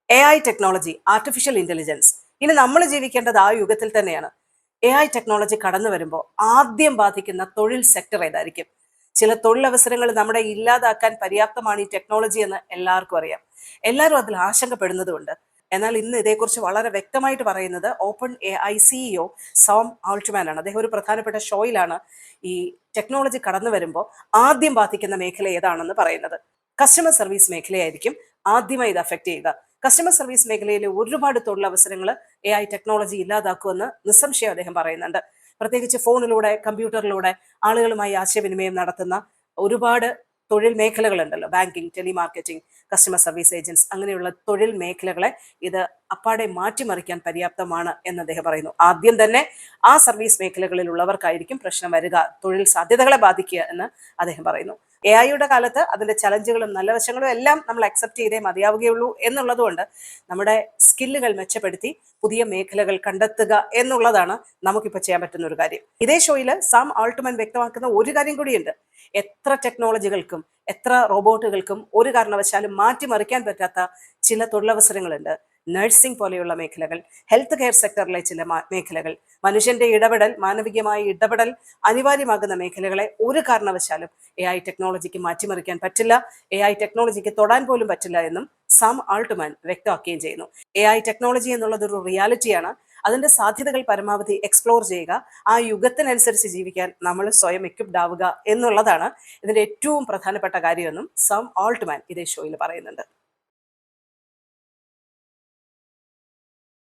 AI technology, artificial intelligence. ഇനി നമ്മൾ ജീവിക്കേണ്ടത് ആ യുഗത്തിൽ തന്നെയാണ്. AI ടെക്നോളജി കടന്നു വരുമ്പോൾ ആദ്യം ബാധിക്കുന്ന തൊഴിൽ സെക്ടർ ഏതായിരിക്കും? ചില തൊഴിലവസരങ്ങൾ നമ്മുടെ ഇല്ലാതാക്കാൻ പര്യാപ്തമാണ് ഈ ടെക്നോളജി എന്ന് എല്ലാവർക്കും അറിയാം. എല്ലാവരും അതിൽ ആശങ്കപ്പെടുന്നതുകൊണ്ട്. എന്നാൽ ഇന്ന് ഇതേക്കുറിച്ച് വളരെ വ്യക്തമായിട്ട് പറയുന്നത് open AI CEO Sam Altman ആണ്. അദ്ദേഹം ഒരു പ്രധാനപ്പെട്ട ഷോയിലാണ് ഈ ടെക്നോളജി കടന്നു വരുമ്പോൾ ആദ്യം ബാധിക്കുന്ന മേഖല ഏതാണെന്ന് പറയുന്നത്. കസ്റ്റമർ സർവീസ് മേഖലയായിരിക്കും ആദ്യമായി ഇത് അഫക്റ്റ് ചെയ്യുക. കസ്റ്റമർ സർവീസ് മേഖലയിലെ ഒരുപാട് തൊഴിലവസരങ്ങൾ AI ടെക്നോളജി ഇല്ലാതാക്കുമെന്ന് നിസ്സംശയം അദ്ദേഹം പറയുന്നുണ്ട്. പ്രത്യേകിച്ച് ഫോണിലൂടെ, കമ്പ്യൂട്ടറിലൂടെ ആളുകളുമായി ആശയവിനിമയം നടത്തുന്ന ഒരുപാട് തൊഴിൽ മേഖലകളുണ്ടല്ലോ. Banking, telemarketing, customer service agents, അങ്ങനെയുള്ള തൊഴിൽ മേഖലകളെ ഇത് അപ്പാടെ മാറ്റിമറിക്കാൻ പര്യാപ്തമാണ് എന്ന് അദ്ദേഹം പറയുന്നു. ആദ്യം തന്നെ ആ സർവീസ് മേഖലകളിലുള്ളവർക്കായിരിക്കും പ്രശ്നം വരിക, തൊഴിൽ സാധ്യതകളെ ബാധിക്കുക എന്ന് അദ്ദേഹം പറയുന്നു. AI കാലത്ത് അതിന്റെ ചലഞ്ചുകളും നല്ല വശങ്ങളും എല്ലാം നമ്മൾ അക്സെപ്റ്റ് ചെയ്തേ മതിയാവുകയുള്ളൂ എന്നുള്ളതുകൊണ്ട് നമ്മുടെ സ്കില്ലുകൾ മെച്ചപ്പെടുത്തി പുതിയ മേഖലകൾ കണ്ടെത്തുക എന്നുള്ളതാണ് നമുക്കിപ്പോൾ ചെയ്യാൻ പറ്റുന്ന ഒരു കാര്യം. ഇതേ ഷോയിൽ സാം ആൾട്ട്മാൻ വ്യക്തമാക്കുന്ന ഒരു കാര്യം കൂടിയുണ്ട്. എത്ര ടെക്നോളജികൾക്കും എത്ര റോബോട്ടുകൾക്കും ഒരു കാരണവശാലും മാറ്റിമറിക്കാൻ പറ്റാത്ത ചില തൊഴിലവസരങ്ങളുണ്ട്. നഴ്സിംഗ് പോലെയുള്ള മേഖലകൾ, ഹെൽത്ത് കെയർ സെക്ടറിലെ ചില മേഖലകൾ, മനുഷ്യന്റെ ഇടപെടൽ, മാനവികമായ ഇടപെടൽ അനിവാര്യമാകുന്ന മേഖലകളെ ഒരു കാരണവശാലും AI ടെക്നോളജിക്ക് മാറ്റിമറിക്കാൻ പറ്റില്ല, AI ടെക്നോളജിക്ക് തൊടാൻ പോലും പറ്റില്ല എന്നും സാം ആൾട്ട്മാൻ വ്യക്തമാക്കുകയും ചെയ്യുന്നു. AI ടെക്നോളജി എന്നുള്ളത് ഒരു റിയാലിറ്റിയാണ്. അതിന്റെ സാധ്യതകൾ പരമാവധി എക്സ്പ്ലോർ ചെയ്യുക, ആ യുഗത്തിനനുസരിച്ച് ജീവിക്കാൻ നമ്മൾ സ്വയം എക്വിപ്ഡ് ആവുക എന്നുള്ളതാണ് ഇതിന്റെ ഏറ്റവും പ്രധാനപ്പെട്ട കാര്യമെന്നും സാം ആൾട്ട്മാൻ ഇതേ ഷോയിൽ പറയുന്നുണ്ട്.